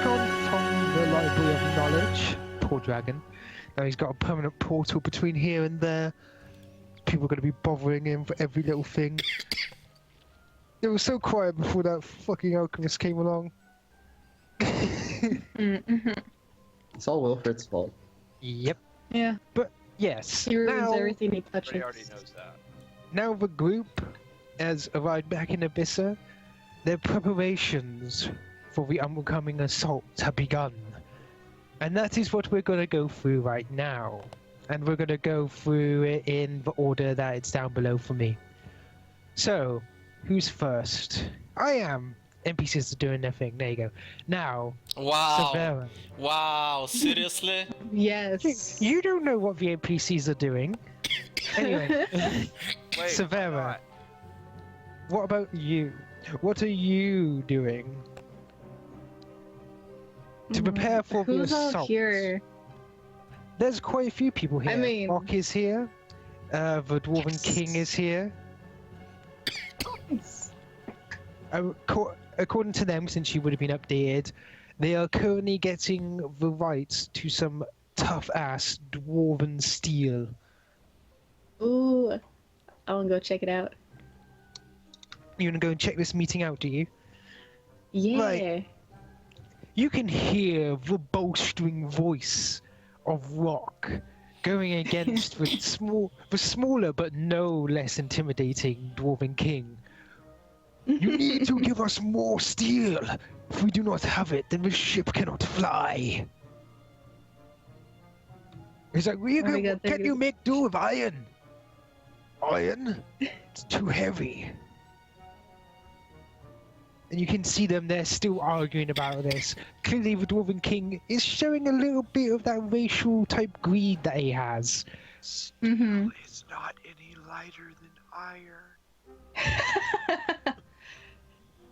gone from the Library of Knowledge. Poor dragon. Now he's got a permanent portal between here and there. People are going to be bothering him for every little thing. It was so quiet before that fucking alchemist came along. It's all Wilfred's fault. Yep. Yeah. But yes. He ruins now, everything he touches. Everybody already knows that. Now the group has arrived back in Abyssa. Their preparations for the upcoming assault have begun. And that is what we're going to go through right now. And we're going to go through it in the order that it's down below for me. So, who's first? I am. NPCs are doing their thing. There you go. Now, Wow. Severa. Wow, seriously? Yes. You don't know what the NPCs are doing. Anyway, Wait, Severa, what about you? What are you doing to prepare for the Who's all assault? here? There's quite a few people here. I mean- Rock is here. The Dwarven King is here. According to them, since you would have been updated, they are currently getting the rights to some tough-ass Dwarven steel. Ooh. I wanna go check it out. You wanna go and check this meeting out, do you? Yeah. Right. You can hear the bowstring voice of Rock going against the smaller but no less intimidating Dwarven King. You need to give us more steel. If we do not have it, then the ship cannot fly. He's like, can you make do with iron? Iron? It's too heavy. And you can see them, they're still arguing about this. Clearly the Dwarven King is showing a little bit of that racial type greed that he has. Mm-hmm. It's not any lighter than iron.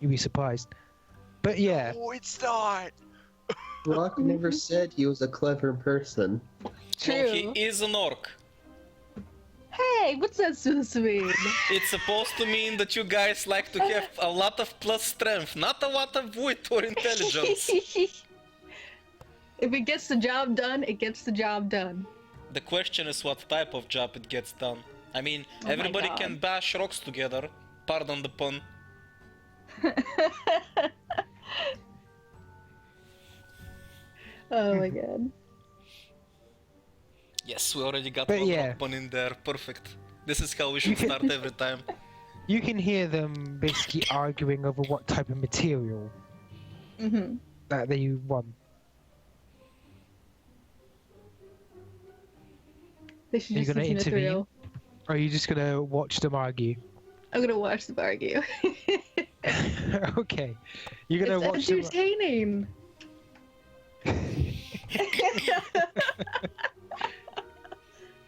You'd be surprised. But yeah. Oh, it's not. Rock never said he was a clever person. True. Well, he is an orc. Hey, what's that supposed to mean? It's supposed to mean that you guys like to have a lot of plus strength, not a lot of wit or intelligence. If it gets the job done, it gets the job done. The question is what type of job it gets done. I mean, Oh my everybody God. can bash rocks together. Pardon the pun. Oh my god. Yes, we already got But one yeah. rock pun in there. Perfect. This is how we should start every time. You can hear them basically arguing over what type of material Mm-hmm. that they want. They should Are you just gonna use intervene? material. Or are you just gonna watch them argue? I'm gonna watch them argue. Okay. You're gonna watch It's them. entertaining.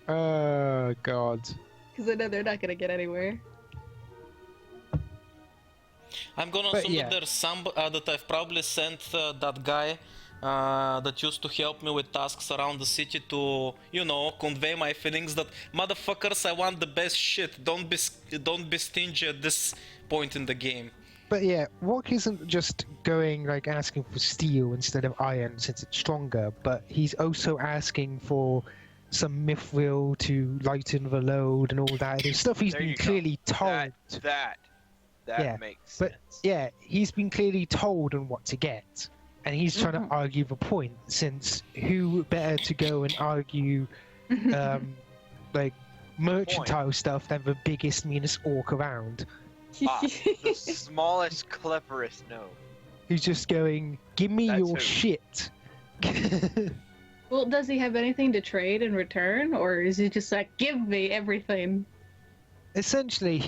Oh god. Because I know they're not gonna get anywhere. I'm gonna But assume yeah. that there's some that I've probably sent that guy that used to help me with tasks around the city to, you know, convey my feelings that motherfuckers, I want the best shit. Don't be stingy at this point in the game. But yeah, Rock isn't just going like asking for steel instead of iron since it's stronger, but he's also asking for some mithril to lighten the load and all that. There's stuff he's There been you go. clearly told. That Yeah, makes but sense. yeah, he's been clearly told on what to get, and he's trying to argue the point. Since who better to go and argue, like mercantile stuff than the biggest, meanest orc around? Ah, the smallest, cleverest gnome. Who's just going, "Give me That's your who. shit." Well, does he have anything to trade in return, or is he just like, give me everything? Essentially,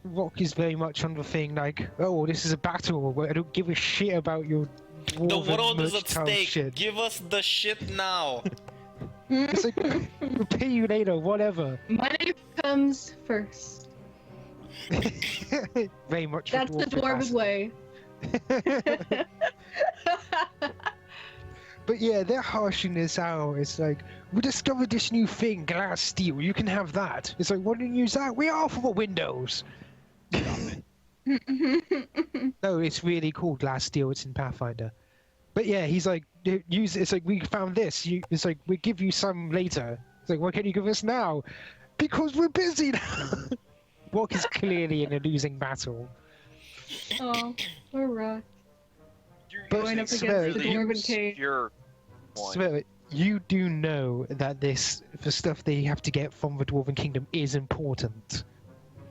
Rock is very much on the thing like, "Oh, this is a battle. I don't give a shit about your The dwarven world is at mercantile stake. shit." Give us the shit now. It's like, we'll pay you later, whatever. Money comes first. Very much. That's the dwarven way. But yeah, they're harshing this out. It's like, we discovered this new thing, glass steel. You can have that. It's like, why didn't you use that? We are for the windows. No, it's really called glass steel. It's in Pathfinder. But yeah, he's like, use. It's like we found this. It's like we give you some later. It's like, why can't you give us now? Because we're busy now. Walk is clearly in a losing battle. Oh, poor Rock. You're But Going using up it's against very- the really Dwarven Cave. obscure one. So you do know that this, the stuff they have to get from the Dwarven Kingdom is important.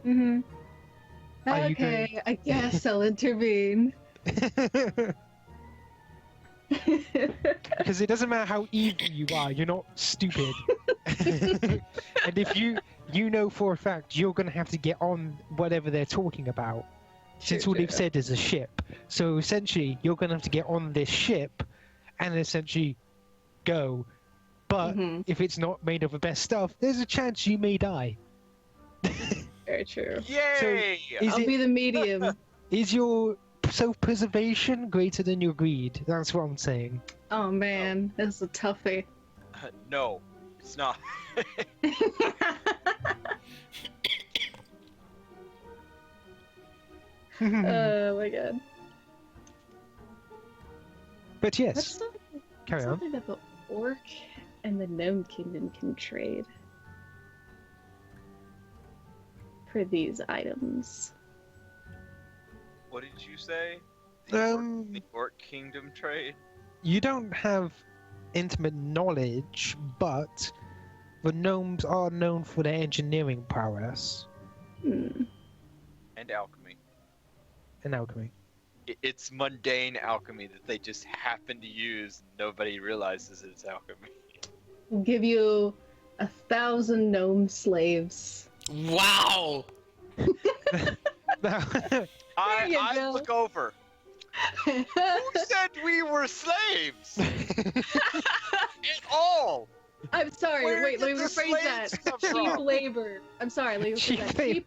Mm-hmm. Are you Okay, I guess I'll intervene. Because it doesn't matter how evil you are, you're not stupid. And if you know for a fact you're going to have to get on whatever they're talking about, since all they've said is a ship. So essentially, you're going to have to get on this ship and essentially go. But Mhm. if it's not made of the best stuff, there's a chance you may die. Very true. Yay! Is I'll it- be the medium. Is your self-preservation greater than your greed? That's what I'm saying. Oh man, this is a toughie. No, it's not. Oh my god. But yes, What's something, carry on. something that the orc and the gnome kingdom can trade for these items? What did you say? Um, The Orc Kingdom trade? You don't have intimate knowledge, but the gnomes are known for their engineering prowess Hmm. And alchemy. and alchemy. It's mundane alchemy that they just happen to use. Nobody realizes it's alchemy. We'll give you 1,000 gnome slaves. Wow! Now, you I go. look over. Who said we were slaves? At all? I'm sorry, Where wait, let did me the rephrase that. slaves come Cheap from? labor. I'm sorry, let me Cheap rephrase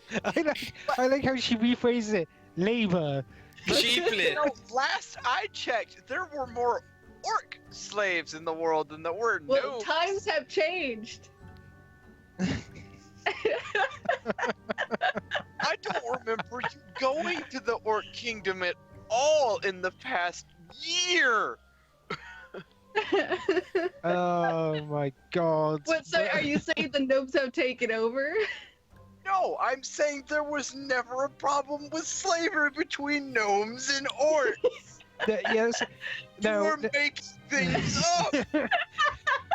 that. Cheap labor. I like how she rephrases it. Labor. Cheaply! No, last I checked, there were more orc slaves in the world than there were Well, gnomes. times have changed. I don't remember you going to the Orc Kingdom at all in the past year. Oh my god. What, so are you saying the gnomes have taken over? No, I'm saying there was never a problem with slavery between gnomes and orcs. Yes. You Now, were making things up.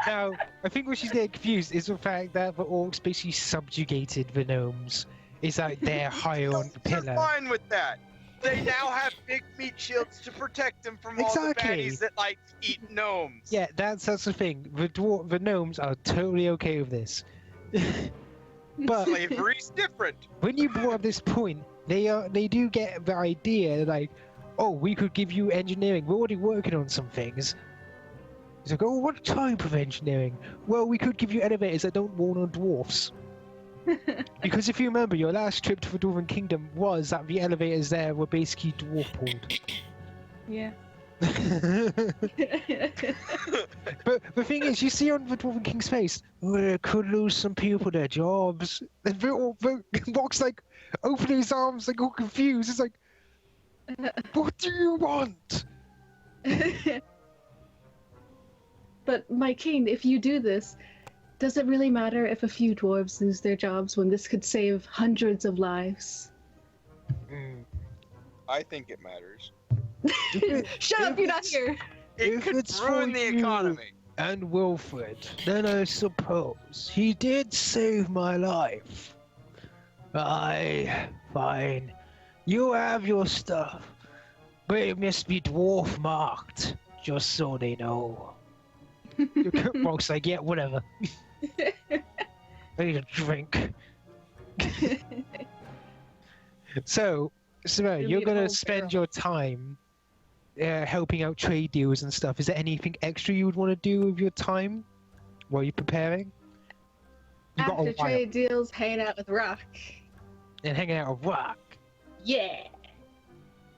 now, I think what she's getting confused is the fact that the orcs basically subjugated the gnomes. It's like they're higher on the They're pillar. fine with that. They now have big meat shields to protect them from all the Exactly. baddies that like to eat gnomes. Yeah, that's the thing. The gnomes are totally okay with this. But Slavery's different. when you brought up this point, they do get the idea like, oh, we could give you engineering. We're already working on some things. It's like, oh, what type of engineering? Well, we could give you elevators that don't warn on dwarfs. Because if you remember, your last trip to the Dwarven Kingdom was that the elevators there were basically dwarf pulled. Yeah. But the thing is, you see on the Dwarven King's face, we could lose some people their jobs. And the Rock's like, opening his arms, like all confused. It's like, what do you want? But my king, if you do this, does it really matter if a few dwarves lose their jobs when this could save hundreds of lives? I think it matters. Shut up, you're not here. It If could it's ruin for the you- economy. And Wilfred, then I suppose he did save my life. Aye, fine. You have your stuff, but it must be dwarf marked, just so they know. Rock's like, yeah, whatever. I need a drink. So, Samara, You'll you're need a gonna whole spend barrel. your time helping out trade deals and stuff. Is there anything extra you would want to do with your time while you're preparing? You got a After while. trade deals, hanging out with Rock. And hanging out with Rock. Yeah.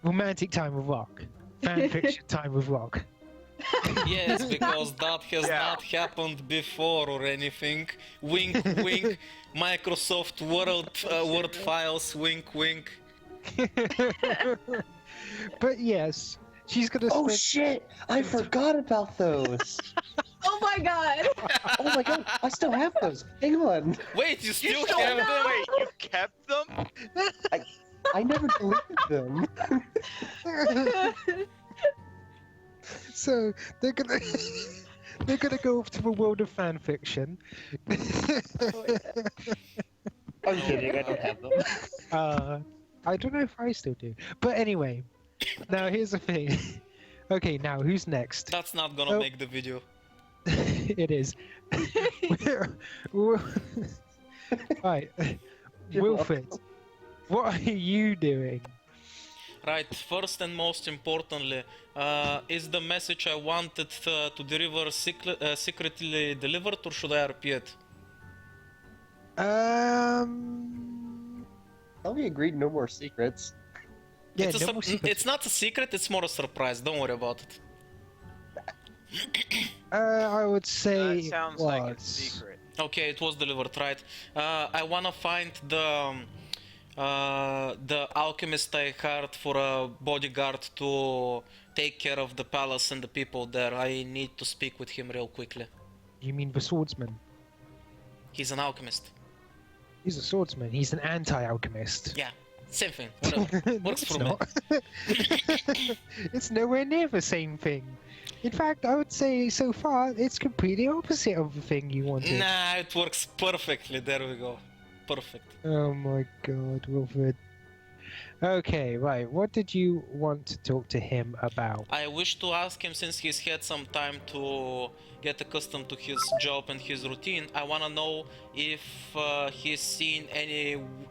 Romantic time with Rock. Fan fiction time with Rock. Yes, because that has Yeah. not happened before or anything. Wink, wink. Microsoft Word files. Wink, wink. But yes, She's gonna Oh spend... shit! I forgot about those. Oh my god! Oh my god, I still have those. Hang on. Wait, you You still still have them? wait, you kept them? I never deleted them. So they're gonna they're gonna go off to a world of fan fiction. Oh, yeah. I'm kidding, I don't have them. I don't know if I still do, but anyway. Now here's the thing. Okay, now who's next? That's not gonna Oh. make the video. It is. Right, You're Wilfred. What are you doing? Right, first and most importantly, is the message I wanted to deliver secretly delivered, or should I repeat? Thought we agreed no more secrets. Yeah, it's, no more secrets. it's not a secret, it's more a surprise, don't worry about it. I would say That sounds it like a was. secret. Okay, it was delivered, right. I wanna find the alchemist I hired for a bodyguard to take care of the palace and the people there. I need to speak with him real quickly. You mean the swordsman? He's an alchemist. He's a swordsman. He's an anti-alchemist. Yeah, same thing, whatever. No, Works it's for me. not. It's nowhere near the same thing. In fact, I would say so far it's completely opposite of the thing you wanted. Nah, it works perfectly. There we go. Perfect. Oh my god, Wilfred. Okay, right. What did you want to talk to him about? I wish to ask him, since he's had some time to get accustomed to his job and his routine, I wanna know if he's seen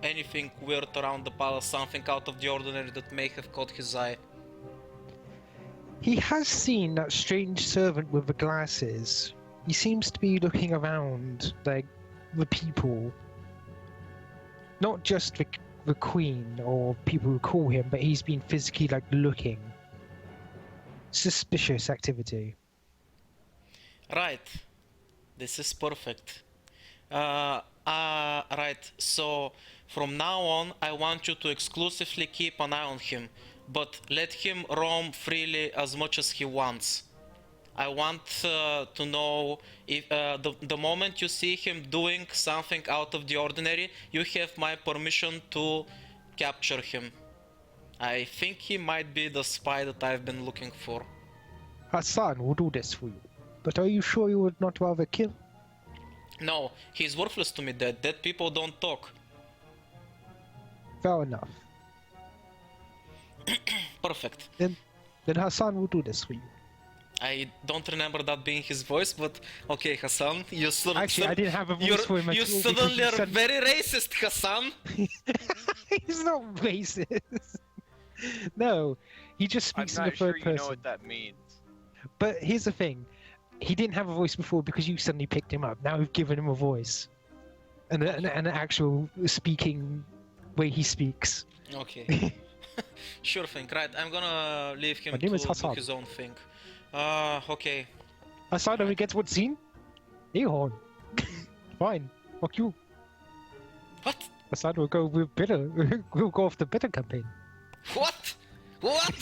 anything weird around the palace, something out of the ordinary that may have caught his eye. He has seen that strange servant with the glasses. He seems to be looking around, like, the people. Not just the queen or people who call him, but he's been physically, like, looking. Suspicious activity. Right. This is perfect. Right. So from now on, I want you to exclusively keep an eye on him, but let him roam freely as much as he wants. I want to know if the moment you see him doing something out of the ordinary, you have my permission to capture him. I think he might be the spy that I've been looking for. Hassan will do this for you. But are you sure you would not rather kill? No, he's worthless to me, dead. Dead people don't talk. Fair enough. Perfect. Then Hassan will do this for you. I don't remember that being his voice, but okay, Hassan, you Actually, I didn't have a voice for him at you all because suddenly you are said- very racist, Hassan. He's not racist. No, he just I'm speaks in not the sure third you person. know what that means. But here's the thing. He didn't have a voice before because you suddenly picked him up. Now we've given him a voice. And an actual speaking way he speaks. Okay. Sure thing, right. I'm gonna leave him My name to is do Hassan. his own thing. Okay. Hassan only gets what's seen? Ahorn. Fine. Fuck you. What? Hassan will go with bitter. We'll go off the bitter campaign. What? What?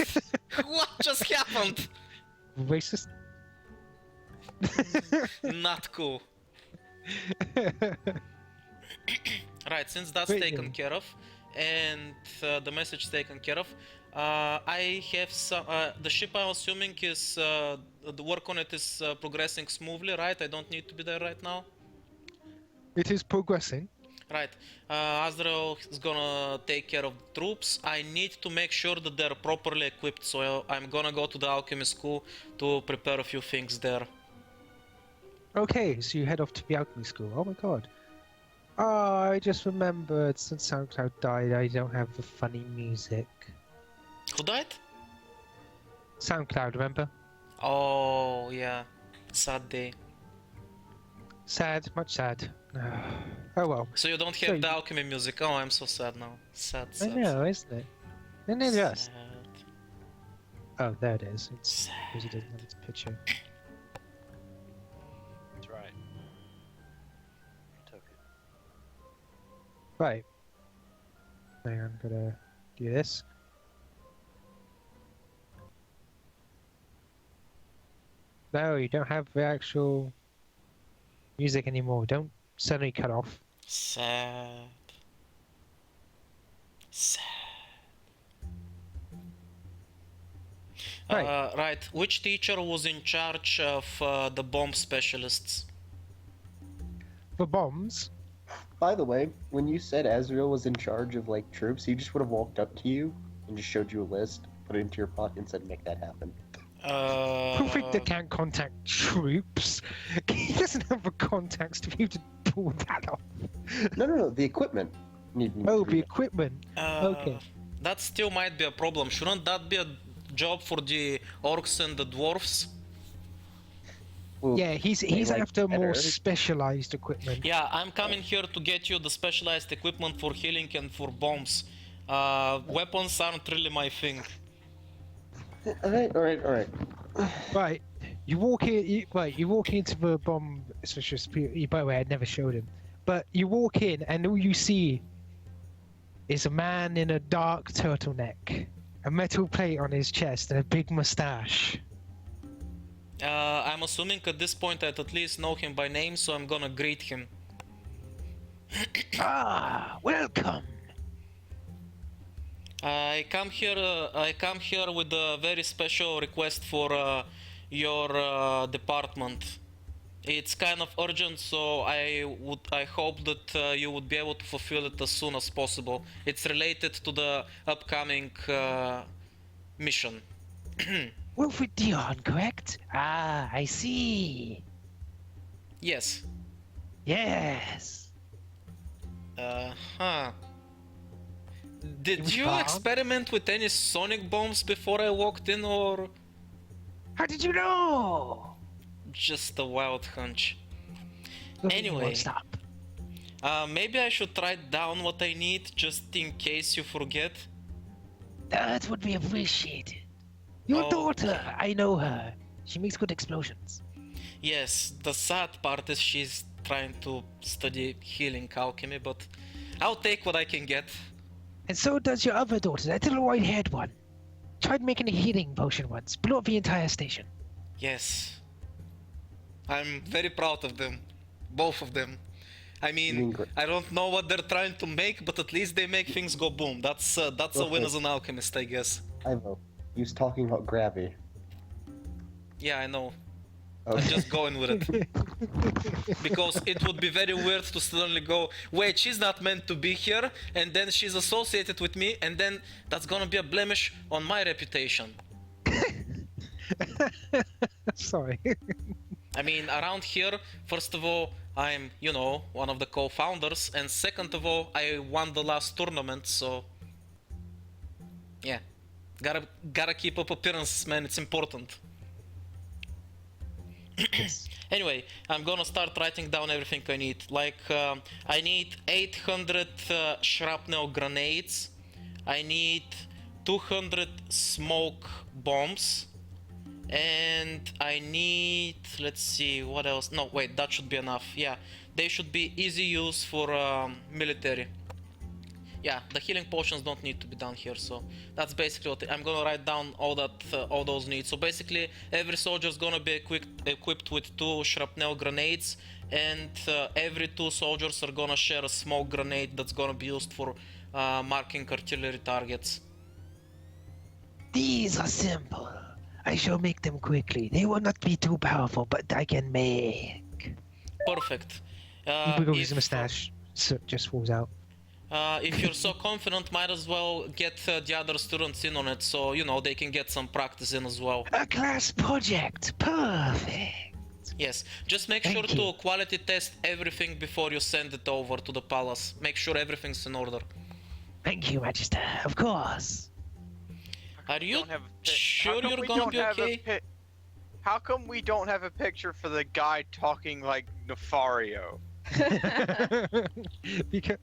What just happened? Racist. Not cool. Right, since that's Wait, taken no. care of, and the message taken care of, I have some. The ship, I'm assuming, is the work on it is progressing smoothly, right? I don't need to be there right now. It is progressing. Right. Azrael is gonna take care of the troops. I need to make sure that they're properly equipped, so I'm gonna go to the alchemy school to prepare a few things there. Okay, so you head off to the alchemy school. Oh my god. Oh, I just remembered since SoundCloud died, I don't have the funny music. Who died? SoundCloud, remember? Oh, yeah. Sad day. Sad, much sad. Oh well. So you don't So have the you- alchemy music. Oh, I'm so sad now. Sad, I sad. know, isn't it? And it just. Sad. Oh, there it is. It's Sad. because it doesn't have its picture. That's right. Took it. Right. Now I'm gonna do this. No, you don't have the actual music anymore. Don't suddenly cut off. Sad. Sad. Right. Right. Which teacher was in charge of the bomb specialists? For bombs, By the way, when you said Azrael was in charge of like troops, he just would have walked up to you and just showed you a list, put it into your pocket, and said, "Make that happen." Pathfinder can't contact troops. He doesn't have the contacts to be able to pull that off. No, the equipment. Oh, the equipment. Okay. That still might be a problem. Shouldn't that be a job for the orcs and the dwarves? Well, Yeah, he's like, after more better. specialized equipment. Yeah, I'm coming here to get you the specialized equipment for healing and for bombs. Weapons aren't really my thing. All right. Right. You walk in. You walk into the bomb specialist. By the way, I never showed him. But you walk in, and all you see is a man in a dark turtleneck, a metal plate on his chest, and a big mustache. I'm assuming at this point I at least know him by name, so I'm gonna greet him. Ah, welcome. I come here with a very special request for your department. It's kind of urgent, so I hope that you would be able to fulfill it as soon as possible. It's related to the upcoming mission. Wilfred Dion, correct? Ah, I see. Yes. Yes. Huh. Did you Bomb? experiment with any sonic bombs before I walked in, or How did you know? just a wild hunch? Nothing Anyway. won't stop. Maybe I should write down what I need just in case you forget. That would be appreciated. Your Oh. daughter, I know her. She makes good explosions. Yes, the sad part is she's trying to study healing alchemy, but I'll take what I can get. And so does your other daughter, that little white-haired one. Tried making a healing potion once, blew up the entire station. Yes. I'm very proud of them. Both of them. I mean, Doing great. I don't know what they're trying to make, but at least they make things go boom. That's a win Okay. as an alchemist, I guess. Ivo, he was talking about gravity. Yeah, I know. Okay. I'm just going with it. Because it would be very weird to suddenly go, wait, she's not meant to be here, and then she's associated with me, and then that's gonna be a blemish on my reputation. Sorry. I mean, around here, first of all, I'm, one of the co-founders, and second of all, I won the last tournament, so... Yeah. Gotta keep up appearances, man, it's important. Anyway, I'm gonna start writing down everything I need. Like, I need 800 shrapnel grenades. I need 200 smoke bombs. And I need... let's see, what else? No, wait, that should be enough. Yeah, they should be easy use for military. Yeah, the healing potions don't need to be done here, so that's basically what I'm gonna write down all those needs. So basically, every soldier is gonna be equipped with 2 shrapnel grenades, and every 2 soldiers are gonna share a smoke grenade that's gonna be used for marking artillery targets. These are simple. I shall make them quickly. They will not be too powerful, but I can make. Perfect. He wiggles his mustache, so it just falls out. If you're so confident, might as well get the other students in on it, so they can get some practice in as well. A class project. Perfect. Yes, just make Thank sure you. to quality test everything before you send it over to the palace. Make sure everything's in order. Thank you, Magister. Of course. Are you Don't have a pic- sure how come you're we gonna don't be have a okay? How come we don't have a picture for the guy talking like Nefario? Because.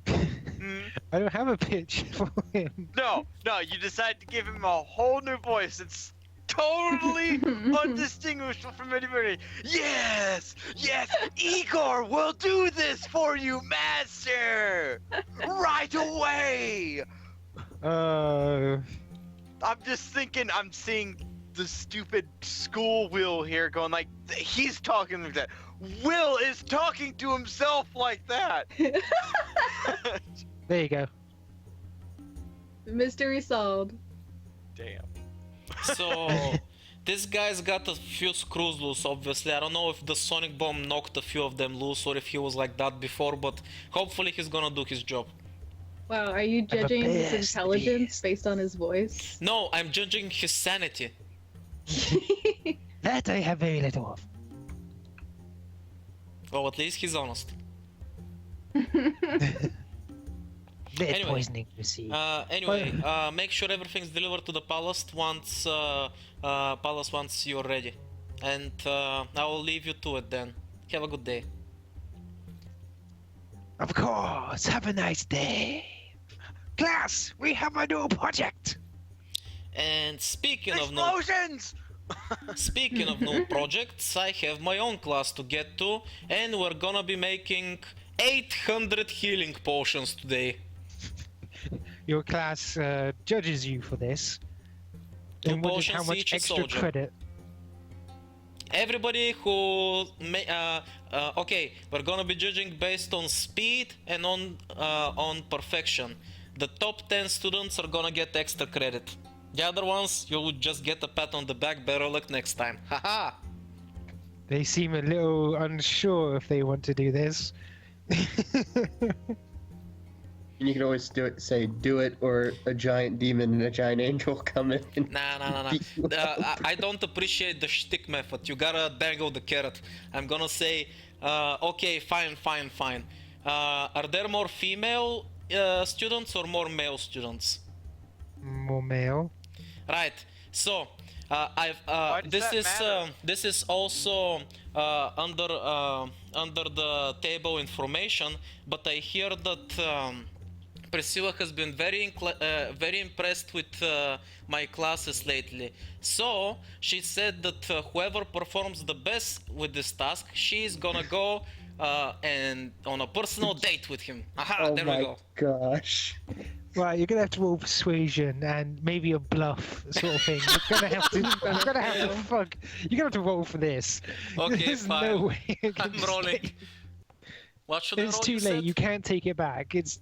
Hmm? I don't have a pitch for him. No, you decide to give him a whole new voice. It's totally undistinguishable from anybody. Yes, Igor will do this for you, master. Right away. I'm just thinking, I'm seeing the stupid school Will here going like, he's talking like that. Will is talking to himself like that. There you go. Mystery solved. Damn. So, this guy's got a few screws loose, obviously. I don't know if the sonic bomb knocked a few of them loose or if he was like that before, but hopefully he's gonna do his job. Wow, are you I'm a judging his beast, intelligence based on his voice? No, I'm judging his sanity. That I have very little of. Well, at least he's honest. Lead Anyway. poisoning, you see. Anyway, make sure everything's delivered to the palace once you're ready. And I will leave you to it then. Have a good day. Of course. Have a nice day. Class, we have a new project. And speaking of new projects, I have my own class to get to, and we're gonna be making 800 healing potions today. Your class judges you for this. Two And wonders how potions much each a extra soldier. credit. Everybody who okay, we're gonna be judging based on speed and on perfection. The top 10 students are gonna get extra credit. The other ones, you'll just get a pat on the back, better luck next time. Haha! They seem a little unsure if they want to do this. And you can always say do it, or a giant demon and a giant angel come in. And Nah. beat you up. I don't appreciate the shtick method. You gotta dangle the carrot. I'm gonna say, okay, fine. Are there more female students or more male students? More male. Right. So, Why does that matter? this is also under the table information, but I hear that Priscilla has been very impressed with my classes lately. So she said that whoever performs the best with this task, she's gonna go and on a personal date with him. Aha! Oh There we my go. gosh. Right, you're gonna have to roll persuasion and maybe a bluff sort of thing. You're gonna have to. You're gonna have to roll for this. Okay, There's fine. no way. I can I'm rolling. say- What should I It's roll? too you late. said? You can't take it back. It's.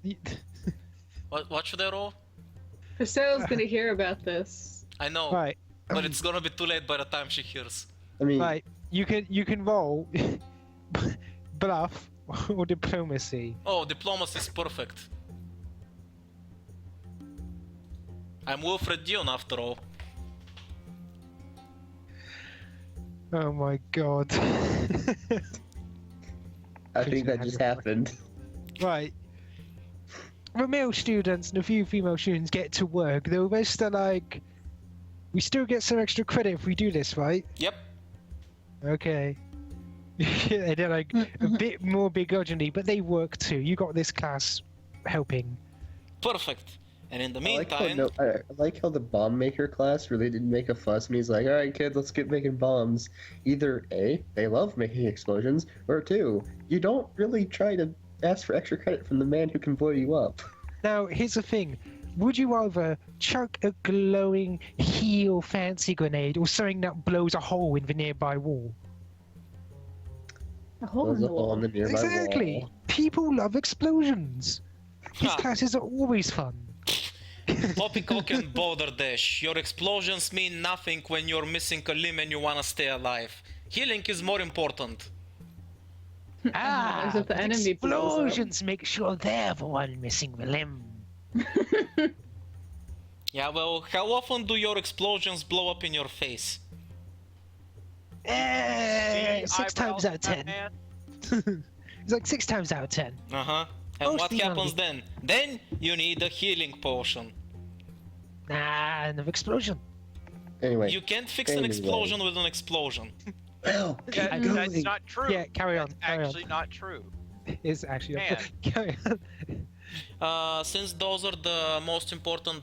What should I roll? Priscilla's gonna hear about this. I know, Right. but it's gonna be too late by the time she hears. I mean, Right. You can roll bluff or diplomacy. Oh, diplomacy is perfect. I'm Wilfred Dion after all. Oh my god. I think that just happened. Right. The male students and a few female students get to work. The rest are like, we still get some extra credit if we do this, right? Yep. Okay. And they're like a bit more begrudgingly, but they work too. You got this class helping. Perfect. And in the I like, meantime, I like how the bomb maker class really didn't make a fuss, and he's like, all right, kids, let's get making bombs. Either A, they love making explosions, or two, you don't really try to ask for extra credit from the man who can blow you up. Now, here's the thing. Would you rather chuck a glowing heel fancy grenade or something that blows a hole in the nearby wall? A hole in Blows the a hole wall. in the nearby Exactly. wall. People love explosions. His Ha. classes are always fun. Poppycock and Balderdash, your explosions mean nothing when you're missing a limb and you wanna stay alive. Healing is more important. As if the but enemy blows up. explosions make sure they're the one missing the limb. Yeah, well, how often do your explosions blow up in your face? See, Six times eyebrows out of in that 10. man? It's like 6 times out of 10. Uh-huh. And what Mostly happens only. then? Then you need a healing potion. Nah, another explosion. Anyway, You can't fix an Anyway. explosion with an explosion. well, keep That, going. that's not true. Yeah, carry on. That's Carry actually not true. on. It's actually Man. carry on. Since those are the most important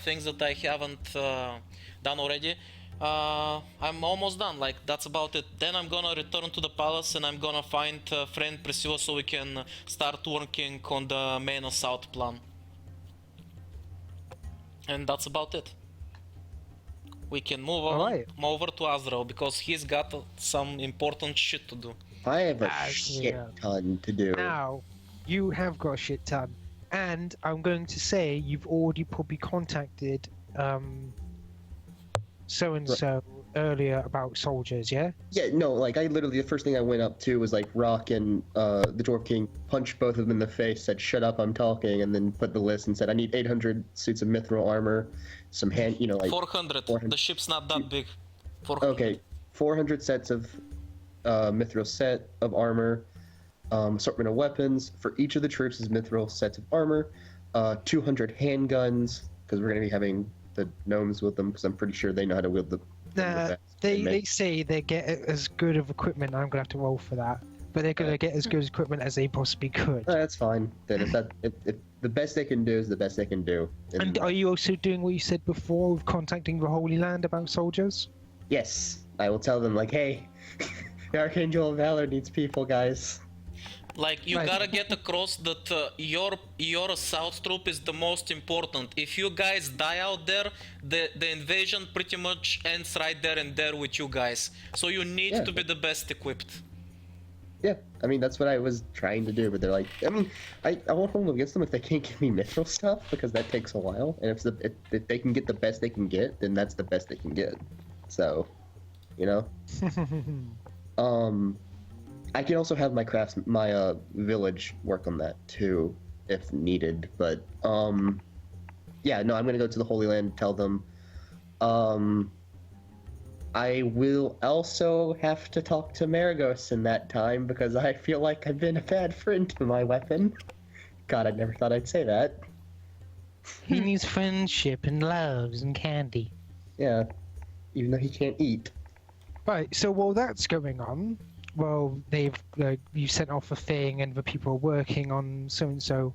things that I haven't done already, I'm almost done. Like, that's about it. Then I'm gonna return to the palace and I'm gonna find friend Priscilla so we can start working on the main assault plan. And that's about it. We can move on, Alright. move over to Azrael because he's got some important shit to do. I have a As shit we are. ton to do. Now, you have got a shit ton. And I'm going to say you've already probably contacted so and so earlier about soldiers, yeah? Yeah, no, like I literally the first thing I went up to was like Rock and the Dwarf King, punched both of them in the face, said "Shut up, I'm talking," and then put the list and said I need 800 suits of mithril armor, some hand, like 400. 400. The ship's not that big. 400. Okay, 400 sets of mithril set of armor, assortment of weapons for each of the troops is mithril sets of armor, 200 handguns because we're gonna be having the gnomes with them because I'm pretty sure they know how to wield the. Nah, they say they get as good of equipment. I'm gonna have to roll for that, but they're gonna get as good equipment as they possibly could. That's fine. Then if the best they can do is the best they can do. And are you also doing what you said before of contacting the Holy Land about soldiers? Yes, I will tell them like, hey, the Archangel of Valor needs people, guys. Like, you Right. gotta get across that your south troop is the most important. If you guys die out there, the invasion pretty much ends right there and there with you guys. So you need Yeah. to be the best equipped. Yeah, I mean that's what I was trying to do, but they're like, I mean, I won't hold them against them if they can't give me mithril stuff because that takes a while, and if they can get the best they can get, then that's the best they can get. So, you know, I can also have my village work on that too if needed, but yeah, no, I'm gonna go to the Holy Land, tell them. I will also have to talk to Maragos in that time because I feel like I've been a bad friend to my weapon. God, I never thought I'd say that. He needs friendship and loves and candy. Yeah, even though he can't eat. Right, so while that's going on, well, you sent off a thing and the people are working on so and so.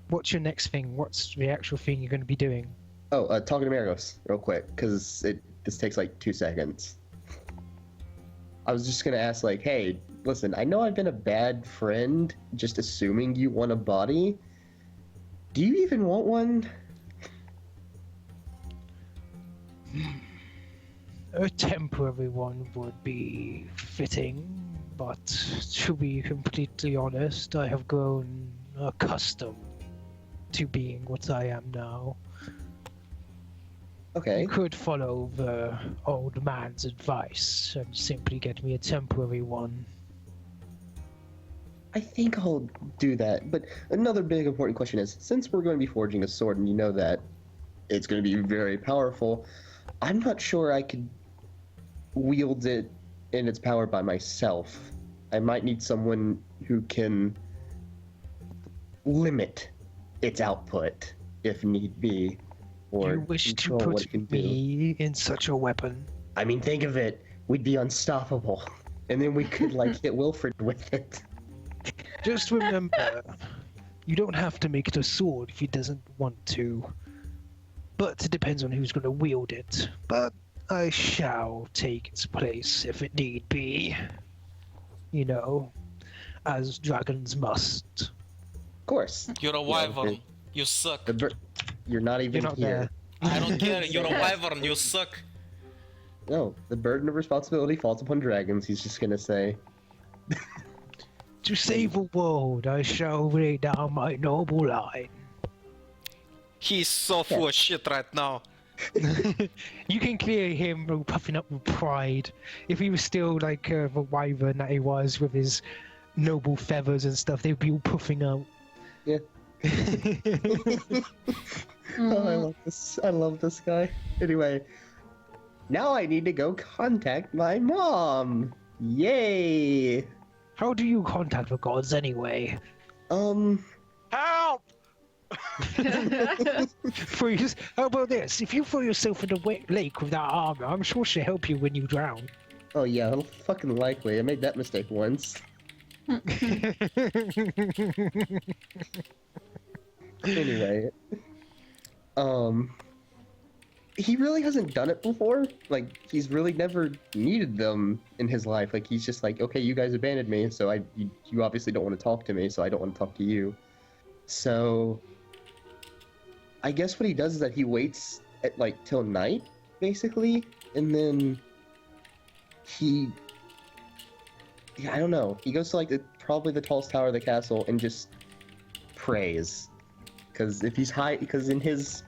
What's your next thing? What's the actual thing you're going to be doing? Oh, talking to Maragos real quick because this takes like 2 seconds. I was just gonna ask like, hey, listen, I know I've been a bad friend, just assuming you want a body. Do you even want one? A temporary one would be fitting, but to be completely honest, I have grown accustomed to being what I am now. Okay. You could follow the old man's advice and simply get me a temporary one. I think I'll do that. But another big important question is, since we're going to be forging a sword and you know that it's going to be very powerful, I'm not sure I could wield it in its power by myself. I might need someone who can limit its output if need be. Or You wish to control what it put can do. me in such a weapon? I mean, think of it. We'd be unstoppable. And then we could, like, hit Wilfred with it. Just remember, you don't have to make it a sword if he doesn't want to. But it depends on who's going to wield it. But I shall take its place if it need be. You know, as dragons must. Of course. You're a Yeah, wyvern. okay. You suck. You're not even You're not here. there. I don't care. You're a wyvern. You suck. No, the burden of responsibility falls upon dragons, he's just gonna say. To save the world, I shall lay down my noble line. He's so full of shit right now. You can clear him puffing up with pride. If he was still like the wyvern that he was with his noble feathers and stuff, they'd be all puffing out. Yeah. Oh, I love this guy. Anyway, now I need to go contact my mom. Yay! How do you contact the gods anyway? Help! How about this? If you throw yourself in the lake with that armor, I'm sure she'll help you when you drown. Oh yeah, fucking likely. I made that mistake once. Anyway, he really hasn't done it before. Like, he's really never needed them in his life. Like, he's just like, okay, you guys abandoned me, so you obviously don't want to talk to me, so I don't want to talk to you. So, I guess what he does is that he waits at like till night, basically, and then I don't know. He goes to like probably the tallest tower of the castle and just prays, because if he's high, because in his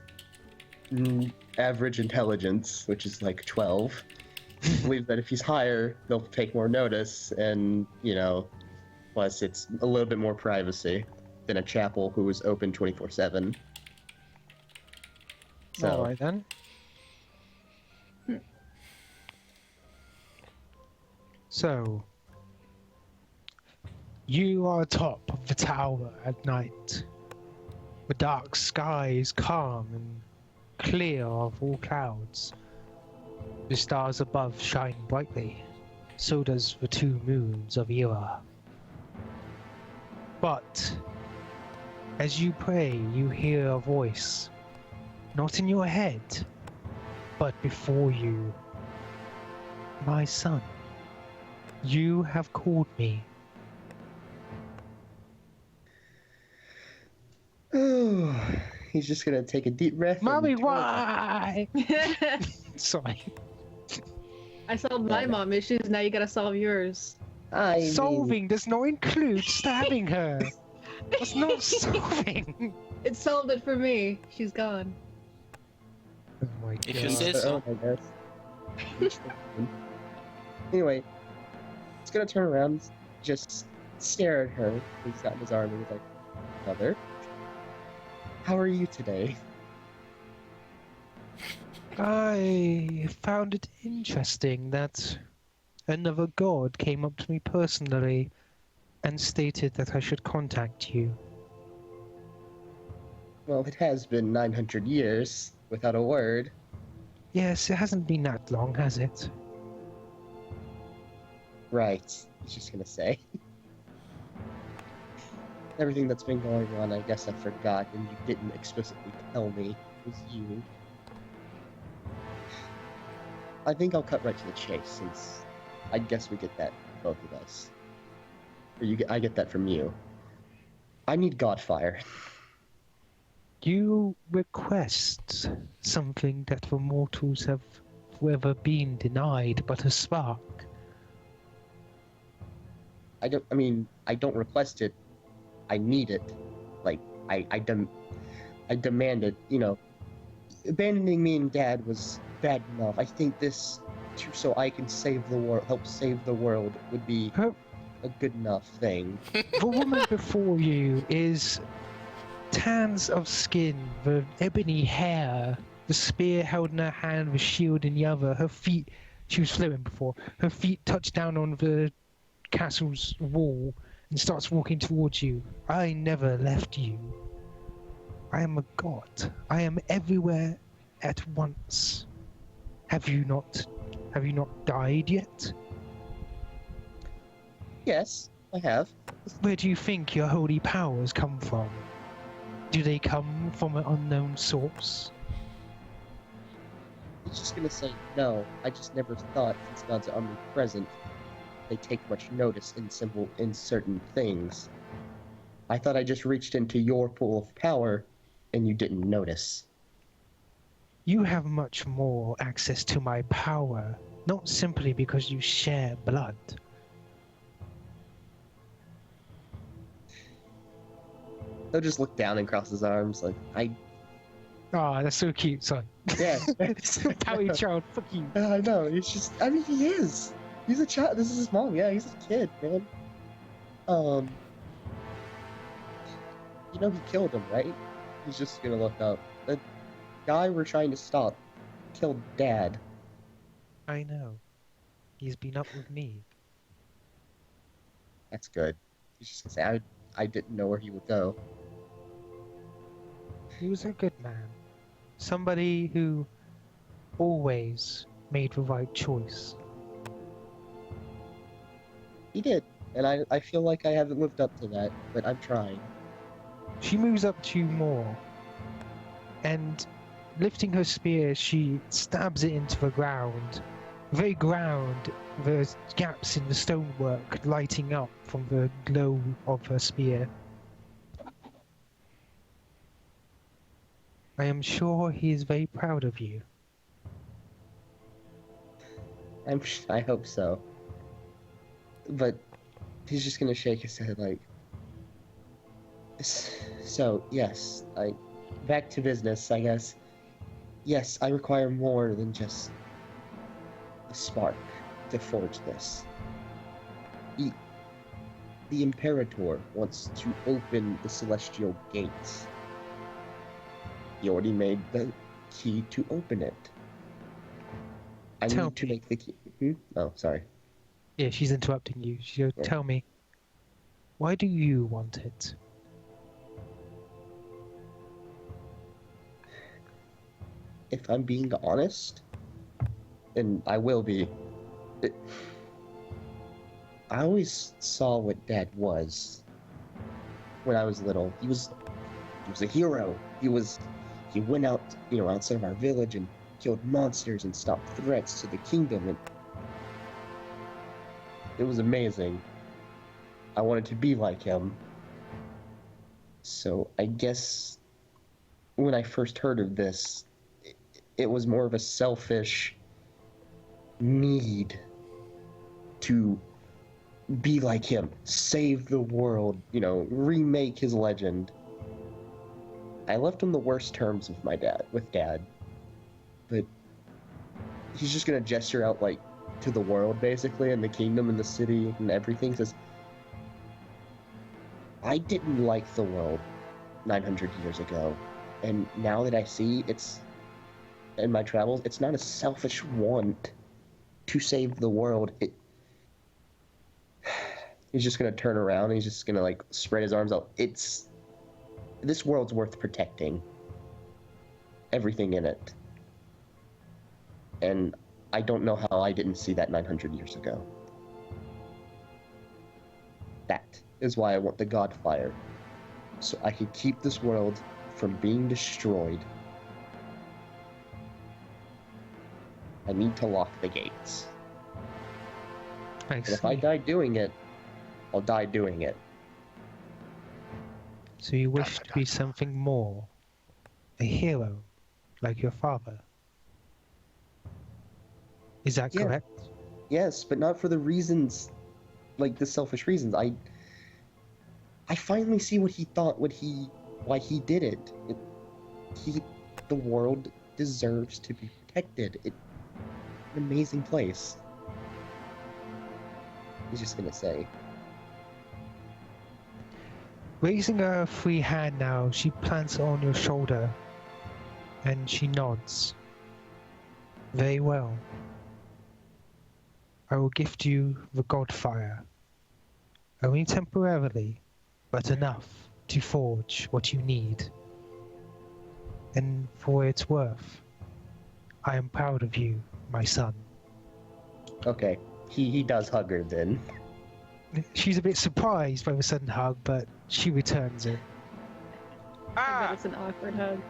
average intelligence, which is like 12, he believes that if he's higher, they'll take more notice, and plus it's a little bit more privacy than a chapel who is open 24/7. So, Alright then. So, you are atop of the tower at night. The dark sky is calm and clear of all clouds. The stars above shine brightly. So does the 2 moons of Era. But, as you pray, you hear a voice. Not in your head, but before you. My son, you have called me. oh, he's just gonna take a deep breath. Mommy, and why? Sorry. I solved my mom issues, now you gotta solve yours. I mean, Solving does not include stabbing her. That's not solving. It solved it for me. She's gone. Oh my god. If you say so. I guess. Anyway, he's gonna turn around, just stare at her. He's got his arm and he's like, "Mother, how are you today?" I found it interesting that another god came up to me personally and stated that I should contact you. Well, it has been 900 years without a word. Yes, it hasn't been that long, has it? Right. He's just gonna say. Everything that's been going on, I guess I forgot, and you didn't explicitly tell me it was you. I think I'll cut right to the chase, since I guess we get that, both of us. Or I get that from you. I need Godfire. You request something that the mortals have forever been denied but a spark. I don't request it. I need it. Like, I demand it. Abandoning me and Dad was bad enough. I think this, so I can save the world, help save the world, would be a good enough thing. The woman before you is tans of skin, the ebony hair, the spear held in her hand, the shield in the other. Her feet, she was floating before, her feet touch down on the castle's wall and starts walking towards you. I never left you. I am a god. I am everywhere at once. Have you not died yet? Yes, I have. Where do you think your holy powers come from? Do they come from an unknown source? He's just gonna say no. I just never thought, since gods are omnipresent, they take much notice in certain things. I thought I just reached into your pool of power, and you didn't notice. You have much more access to my power, not simply because you share blood. He'll just look down and cross his arms, like, Ah, that's so cute, son. yeah. Pouty child, fuck you. I know, he's just, he is. He's a child, this is his mom, yeah, he's a kid, man. He killed him, right? He's just gonna look up. The guy we're trying to stop killed Dad. I know. He's been up with me. That's good. He's just gonna say, I didn't know where he would go. He was a good man. Somebody who always made the right choice. He did, and I feel like I haven't lived up to that, but I'm trying. She moves up to you more, and lifting her spear, she stabs it into the ground. The very ground, there's gaps in the stonework lighting up from the glow of her spear. I am sure he is very proud of you. I hope so. But he's just gonna shake his head like. So yes, back to business, I guess. Yes, I require more than just a spark to forge this. The imperetor wants to open the celestial gates. He already made the key to open it. I Tell need to me. make the key. Oh, sorry. Yeah, she's interrupting you. She goes, Yeah. tell me, why do you want it? If I'm being honest, and I will be, I always saw what Dad was when I was little. He was a hero. He went out, outside of our village and killed monsters and stopped threats to the kingdom, and it was amazing. I wanted to be like him. So I guess when I first heard of this, it was more of a selfish need to be like him, save the world, remake his legend. I left on the worst terms with Dad, but he's just gonna gesture out to the world basically, and the kingdom and the city and everything. Says, I didn't like the world 900 years ago, and now that I see it's in my travels, it's not a selfish want to save the world. He's just gonna turn around and he's just gonna spread his arms out. This world's worth protecting. Everything in it. And I don't know how I didn't see that 900 years ago. That is why I want the Godfire. So I can keep this world from being destroyed. I need to lock the gates. I And if I see. die doing it, I'll die doing it. So you wish to be something more, a hero, like your father. Is that Yeah. correct? Yes, but not for the reasons, the selfish reasons. I finally see what he thought, why he did it. The world deserves to be protected. It's an amazing place. He's just gonna say. Raising her free hand now, she plants it on your shoulder, and she nods. Very well. I will gift you the Godfire. Only temporarily, but enough to forge what you need. And for what it's worth, I am proud of you, my son. Okay, he does hug her then. She's a bit surprised by the sudden hug, but she returns it. I bet Ah! it's an awkward hug.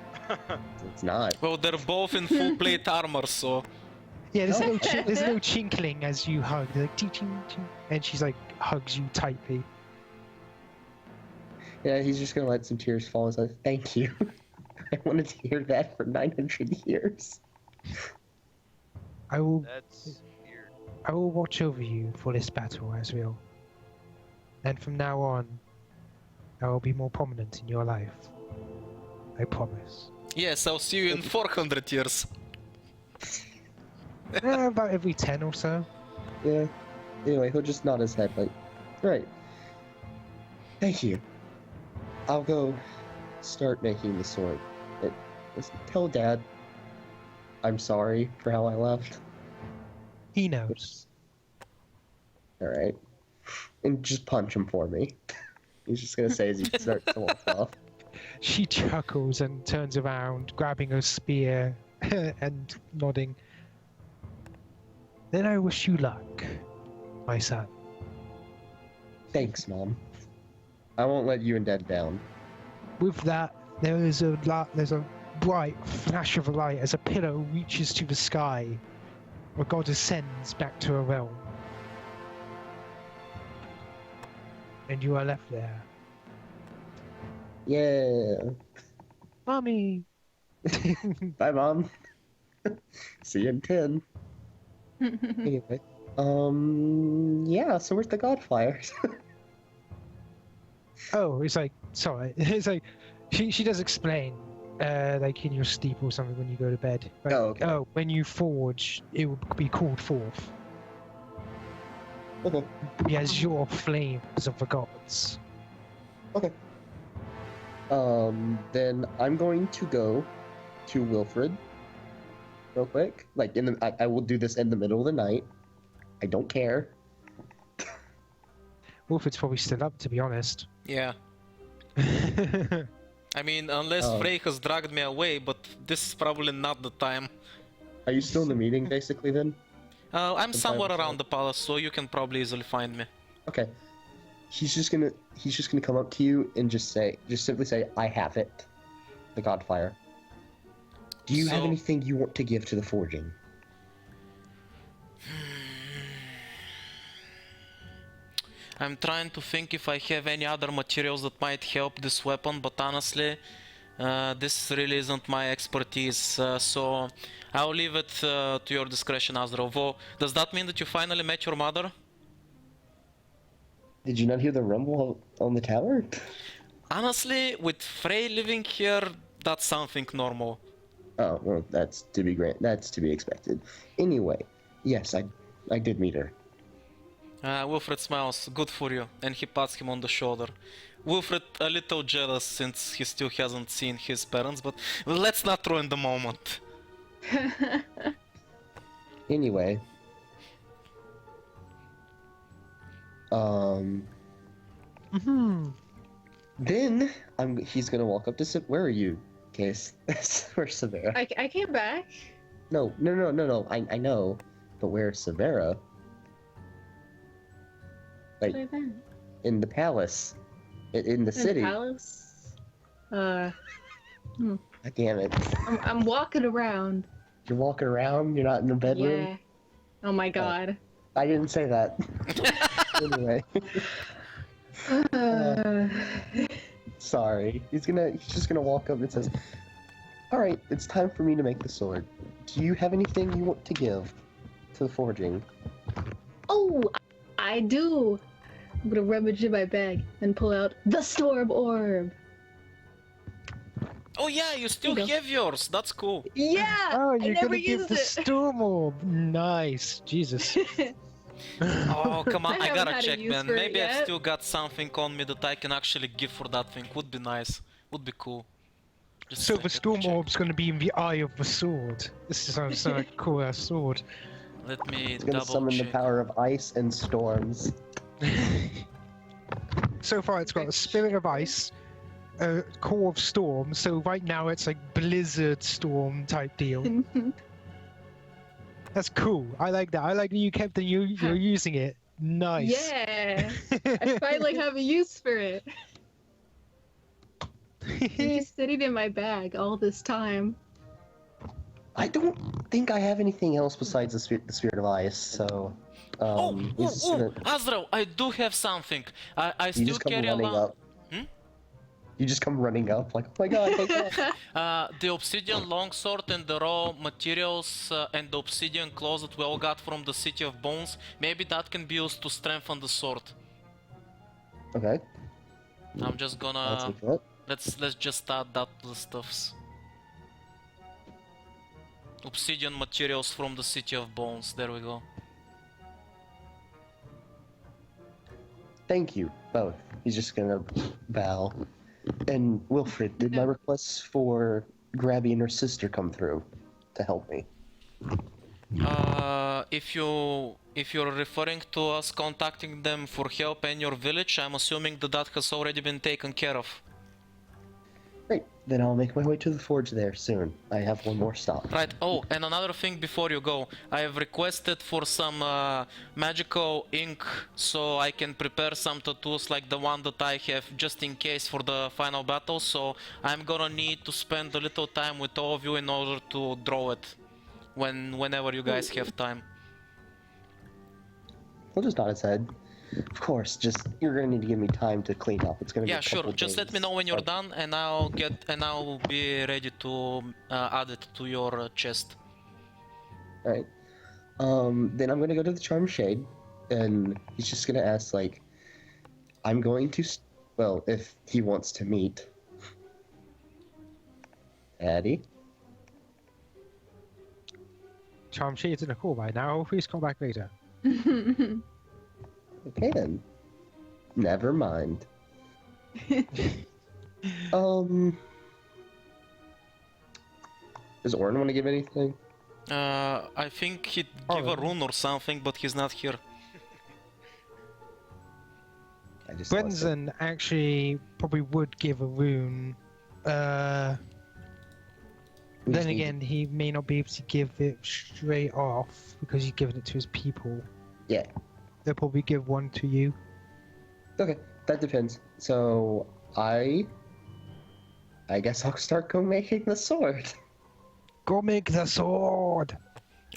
It's not. Well, they're both in full plate armor, so Yeah, there's a little chinkling as you hug, like ching, ching, ching, and she's hugs you tightly. Yeah, he's just gonna let some tears fall and say, "Thank you. I wanted to hear that for 900 years." I will That's weird. watch over you for this battle, Asriel. And from now on, I will be more prominent in your life. I promise. yes, I'll see you in 400 years. About every 10 or so. Yeah. Anyway, he'll just nod his head right. Thank you. I'll go start making the sword. Listen, tell Dad I'm sorry for how I left. He knows. Alright. And just punch him for me. He's just gonna say as he starts to walk off. She chuckles and turns around, grabbing her spear and nodding. Then I wish you luck, my son. Thanks, Mom. I won't let you and Dad down. With that, there's a bright flash of light as a pillar reaches to the sky, where God ascends back to her realm. And you are left there. Yeah. Mommy! Bye, Mom. See you in 10. Anyway. Yeah, so where's the Godfire? Oh, it's like, sorry. It's like, she does explain, like in your sleep or something when you go to bed. Like, Oh, okay. Oh, when you forge, it will be called forth. Okay. The azure flames of the gods. Okay. Then I'm going to go to Wilfred real quick. Like, I will do this in the middle of the night. I don't care. Wolford's probably still up, to be honest. Yeah. I mean, unless Oh. Frey has dragged me away, but this is probably not the time. Are you still in the meeting, basically, then? I'm The somewhere time around the palace, so you can probably easily find me. Okay. He's just gonna come up to you and just simply say, I have it. The Godfire. Do you have So- anything you want to give to the forging? I'm trying to think if I have any other materials that might help this weapon, but honestly, this really isn't my expertise, so I'll leave it to your discretion, Azra. Although, does that mean that you finally met your mother? Did you not hear the rumble on the tower? Honestly, with Frey living here, that's something normal. Oh, well, that's to be expected. Anyway, yes, I did meet her. Wilfred smiles, good for you, and he pats him on the shoulder. Wilfred a little jealous since he still hasn't seen his parents, but let's not ruin the moment. Anyway. Then he's gonna walk up to where are you, Case? Where's Severa? I came back. No. I know, but where's Severa? Like Where then? in the palace, in the In city. the palace. God damn it! I'm walking around. You're walking around. You're not in the bedroom. Yeah. Oh my god. I didn't say that. Anyway, sorry. He's just gonna walk up and says, "All right, it's time for me to make the sword. Do you have anything you want to give to the forging?" Oh, I do. I'm gonna rummage in my bag and pull out the storm orb. Oh yeah, you still There you go. have yours, that's cool. Yeah. Oh, I you're never gonna give used the it. storm orb. Nice. Jesus. Oh, come on, I I haven't gotta had a check, use man. for it Maybe I've yet. still got something on me that I can actually give for that thing. Would be nice. Would be cool. Just a So sec, the let me storm check. orb's gonna be in the eye of the sword. This sounds like a cool ass sword. Let me It's gonna double summon check. the power of ice and storms. So far, it's got a spirit of ice, a core of storm. So right now, it's like blizzard storm type deal. That's cool. I like that. I like that you kept the you're using it. Nice. Yeah. I finally have a use for it. It's just sitting in my bag all this time. I don't think I have anything else besides the spirit of ice. So, he's just gonna- Azrael, I do have something. I you still just come carry running along. up. You just come running up like, oh my god, take that. The obsidian longsword and the raw materials and the obsidian claws that we all got from the City of Bones. Maybe that can be used to strengthen the sword. Okay, I'm just I'll gonna take that. let's just add that to the stuffs. Obsidian materials from the City of Bones. There we go. Thank you both. He's just gonna bow. And Wilfred, did my requests for Grabby and her sister come through to help me? If you're referring to us contacting them for help in your village, I'm assuming that has already been taken care of. Great. Then I'll make my way to the forge there soon. I have one more stop. Right. Oh, and another thing before you go, I have requested for some magical ink so I can prepare some tattoos like the one that I have just in case for the final battle. So I'm gonna need to spend a little time with all of you in order to draw it whenever you guys have time. He'll just nod his head. Of course, just you're gonna need to give me time to clean up. It's gonna be Yeah, a sure. couple Just let me days. know when you're But- done, and I'll be ready to add it to your chest. Alright. Then I'm gonna go to the Charm Shade, and he's just gonna ask, like, I'm going to, well, if he wants to meet. Addy? Charm Shade's in a call right now. Please call back later. Okay then. Never mind. Does Orin want to give anything? I think he'd give a rune or something, but he's not here. I just lost it. Brenzen actually probably would give a rune. We Then just need again, he may not be able to give it straight off because he's giving it to his people. Yeah. They'll probably give one to you. Okay, that depends. So I guess I'll start go making the sword. Go make the sword!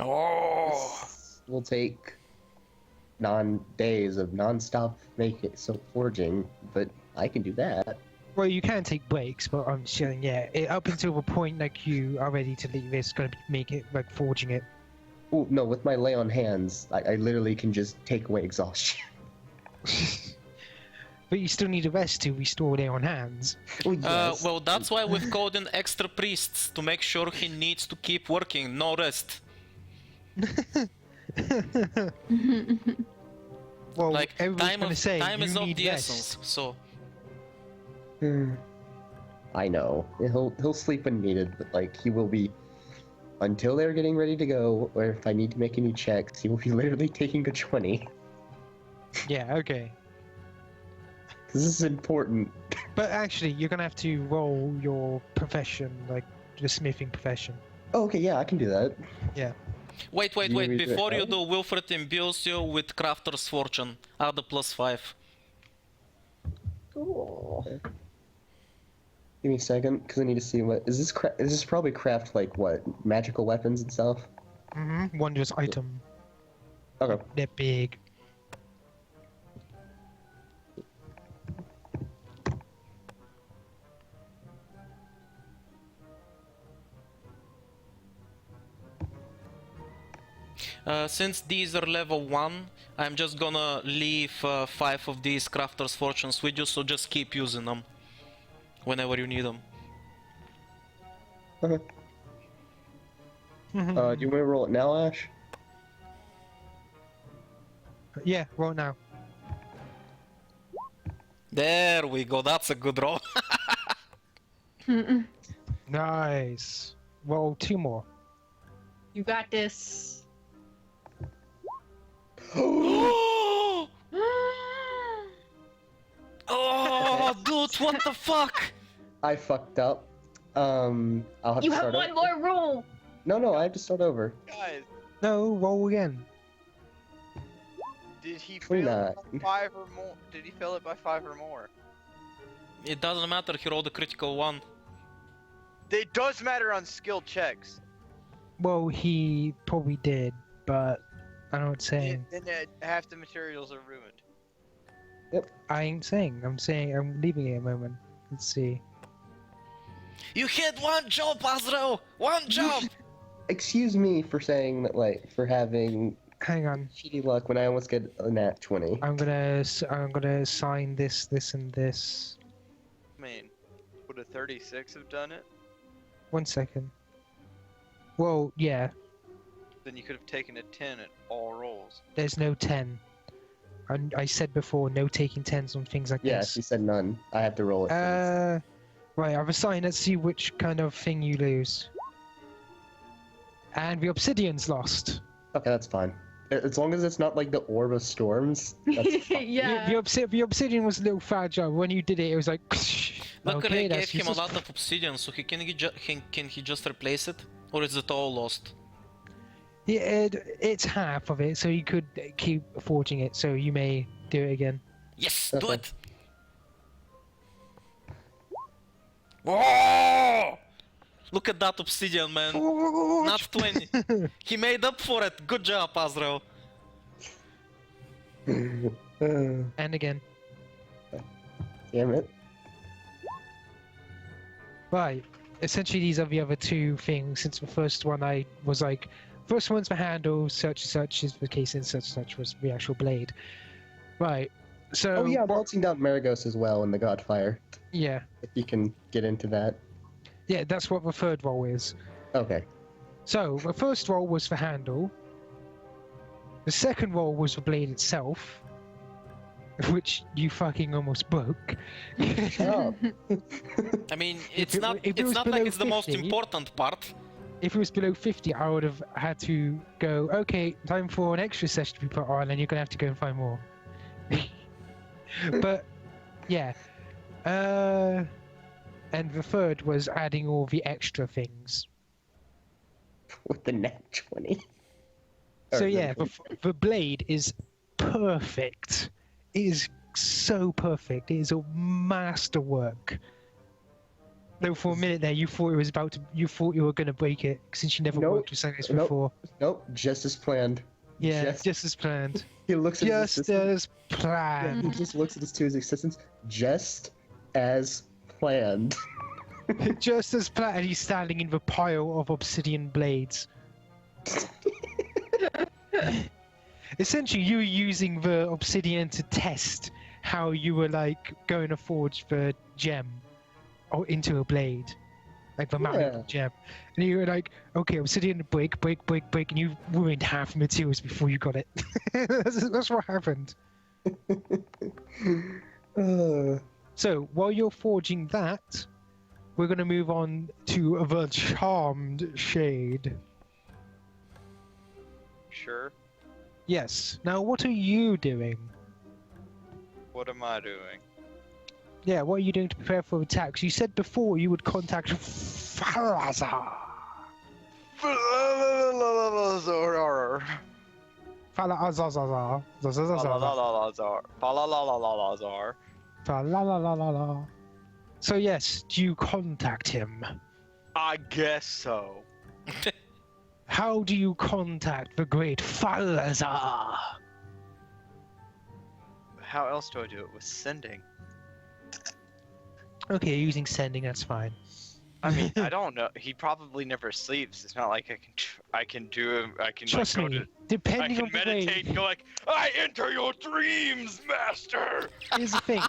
Oh! We'll take days of non-stop forging, but I can do that. Well, you can take breaks, but I'm saying, yeah, up until the point like you are ready to leave, it's gonna make it like forging it. Oh no, with my lay on hands, I literally can just take away exhaustion. But you still need a rest to restore their on hands. Oh, yes. Well, that's why we've called in extra priests to make sure he needs to keep working, no rest. Well, Like everyone's gonna say time you is of need the rest. essence. So I know. He'll sleep when needed, but like he will be until they're getting ready to go, or if I need to make any checks, he will be literally taking a 20. Yeah, okay. This is important. But actually, you're gonna have to roll your profession, like the smithing profession. Oh, okay, yeah, I can do that. wait. You want me to do it Before you now? do, Wilfred imbues you with Crafter's Fortune. Add a +5. Cool. Give me a second, because I need to see what is this. Is this probably craft like what magical weapons and stuff? Mm-hmm. Wondrous item. Okay. They're big. Since these are level 1, I'm just gonna leave 5 of these Crafter's Fortunes with you, so just keep using them whenever you need them. Okay. Do you want me to roll it now, Ash? Yeah, roll now. There we go, that's a good roll. Nice. Roll 2 more. You got this. Oh, dude, what the fuck? I fucked up. I'll have You to have start one over. more roll. No, I have to start over. Guys, No, roll again. did he Why fail not? it by 5 or more? Did he fail it by 5 or more? It doesn't matter, he rolled a critical 1. It does matter on skill checks. Well, he probably did, but I know what I'm saying. Then half the materials are ruined. I ain't saying. I'm saying I'm leaving it a moment. Let's see. You had one job, Azrael! One job! Excuse me for saying that, like, for having Hang on. shitty luck when I almost get a nat 20. I'm gonna assign this, and this. I mean, would a 36 have done it? 1 second. Well, yeah. Then you could have taken a 10 at all rolls. There's no 10. I said before, no taking 10s on things like Yeah, this. she said none. I have to roll it. Right, I've assigned. Let's see which kind of thing you lose. And the obsidian's lost. Okay, that's fine. As long as it's not like the Orb of Storms, that's fine. Yeah. The obsidian was a little fragile. When you did it, it was like. Luckily, okay, I that's gave him a useless. lot of obsidian, so can he just replace it? Or is it all lost? Yeah, it's half of it, so you could keep forging it. So you may do it again. Yes, do Okay. it! Oh! Look at that obsidian, man. Not 20. He made up for it. Good job, Azrael. And again. Damn it. Right. Essentially, these are the other two things. Since the first one, I was like, first one's the handle, such and such is the case, and such was the actual blade. Right. So. Oh yeah, melting down Maragos as well in the Godfire. Yeah. If you can get into that. Yeah, that's what the third roll is. Okay. So the first roll was the handle. The second roll was the blade itself, which you fucking almost broke. Oh. I mean, If it's it not w- if it it's was not below like it's the most 50, important part. If it was below 50, I would have had to go, okay, time for an extra session to be put on, and you're going to have to go and find more. But, yeah. And the third was adding all the extra things. With the nat 20. So Or yeah, the- the blade is perfect. It is so perfect. It is a masterwork. Though for a minute there, you thought it was you thought you were going to break it since you never Nope. worked with something like this Nope. before. Nope, just as planned. Yeah, Just- just as planned. He looks at his Just assistant. as Yeah, planned. he just looks at his two assistants. Just as planned. Just as planned. And he's standing in the pile of obsidian blades. Essentially, you were using the obsidian to test how you were like going to forge the gem or into a blade, like the malleable gem. And you were like, okay, obsidian, break, and you ruined half the materials before you got it. that's what happened. So while you're forging that, we're gonna move on to the charmed shade. Sure. Yes. Now, what are you doing? What am I doing? Yeah, what are you doing to prepare for attacks? You said before you would contact Falazar. Falazar. Falazar. Falazar. Falazar. So yes, do you contact him? I guess so. How do you contact the great Falazar? How else do I do it? With sending? Okay, using sending, that's fine. I mean, I don't know. He probably never sleeps. It's not like I can do him. I can Trust like, go me, to. I depending can on the meditate way. and go like, I enter your dreams, master. Here's the thing.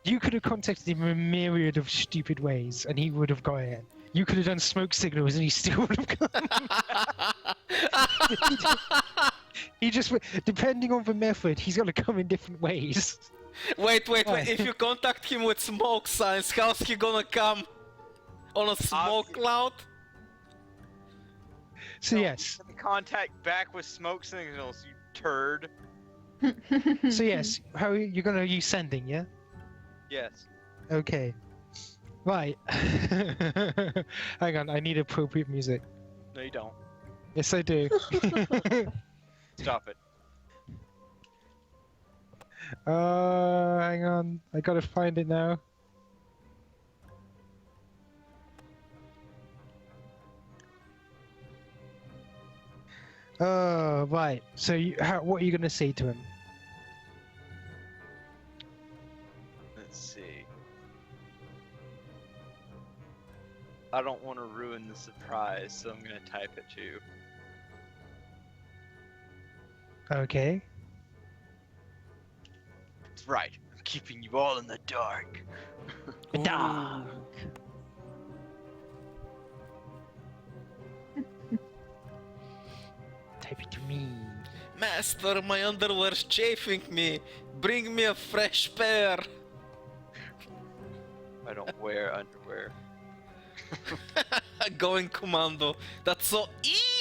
You could have contacted him in a myriad of stupid ways, and he would have got it. You could have done smoke signals, and he still would have come. He just, depending on the method, he's gonna come in different ways. Wait. If you contact him with smoke signs, how's he gonna come? On a smoke cloud? So No, yes, Contact back with smoke signals, you turd. so yes, how you're gonna use sending, yeah? Yes. Okay. Right. Hang on, I need appropriate music. No, you don't. Yes, I do. Stop it. Hang on, I gotta find it now. Right. So, what are you gonna say to him? Let's see. I don't want to ruin the surprise, so I'm gonna type it to you. Okay. That's right. I'm keeping you all in the dark. Dark. Type it to me. Master, my underwear's chafing me. Bring me a fresh pair. I don't wear underwear. Going commando. That's so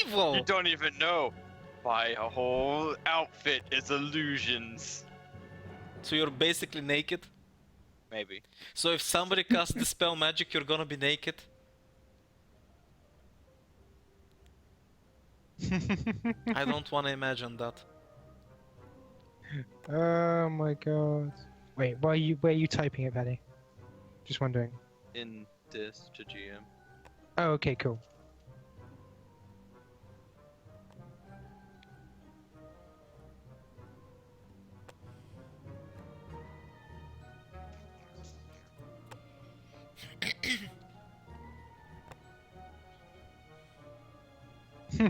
evil. You don't even know. My whole outfit is illusions. So you're basically naked. Maybe. So if somebody casts dispel magic, you're gonna be naked. I don't want to imagine that. Oh my god. Wait, where are you typing it, Penny? Just wondering. In this to GM. Oh, okay, cool. I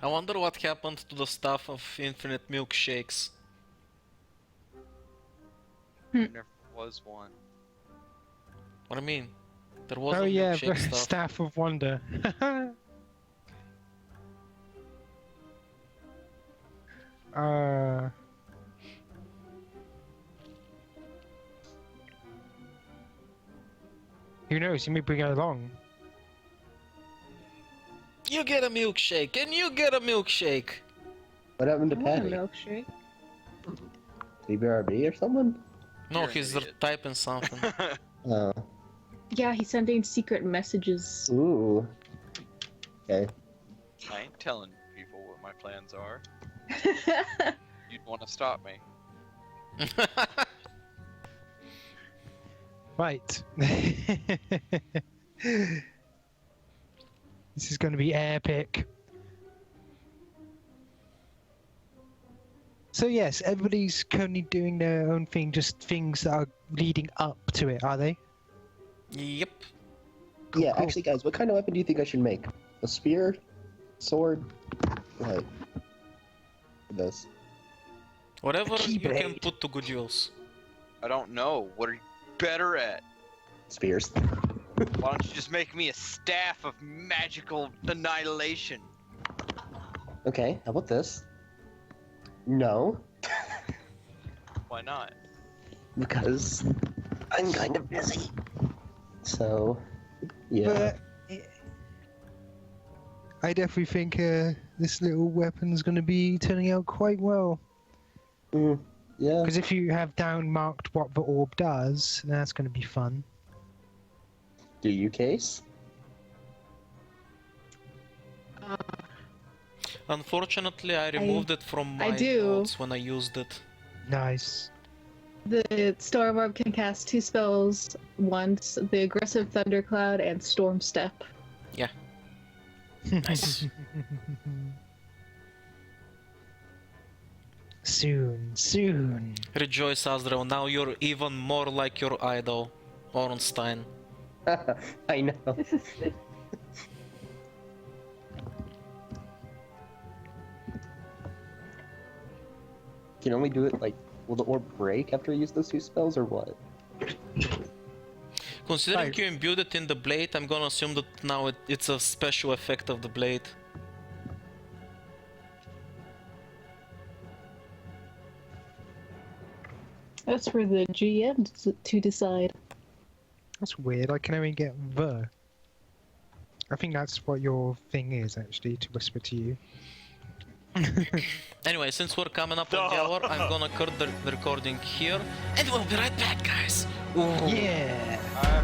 wonder what happened to the stuff of infinite milkshakes. There never was one. What do you mean? There was Oh a yeah, milkshake stuff. Staff of Wonder. Who knows? You may bring it along. You get a milkshake, and you get a milkshake! What happened to I want a Patty? milkshake. BRB or someone? No, You're an he's idiot. typing something. Oh. Yeah, he's sending secret messages. Ooh. Okay. I ain't telling people what my plans are. You'd want to stop me. Right. This is going to be epic. So yes, everybody's currently doing their own thing, just things that are leading up to it, are they? Yep. Yeah, cool. actually, guys, what kind of weapon do you think I should make? A spear? Sword? What? This. Whatever you can keyblade. put to good use. I don't know. What are you better at? Spears. Why don't you just make me a staff of magical annihilation? Okay, how about this? No, Why not? because I'm kind of busy. So, yeah. But I definitely think this little weapon's going to be turning out quite well. Yeah. Because if you have down marked what the orb does, that's going to be fun. Do you, Case? Unfortunately, I removed it from my do. notes when I used it. Nice. The Storm Orb can cast 2 spells once, the Aggressive Thundercloud and Storm Step. Nice. Soon. Rejoice, Azrael. Now you're even more like your idol, Ornstein. I know. Can only do it like, will the orb break after I use those 2 spells or what? Considering Right. you imbued it in the blade, I'm gonna assume that now it's a special effect of the blade. That's for the GM to decide. That's weird. I can only get the. I think that's what your thing is, actually, to whisper to you. Anyway, since we're coming up on the hour, I'm gonna cut the recording here, and we'll be right back, guys! Ooh. Yeah! I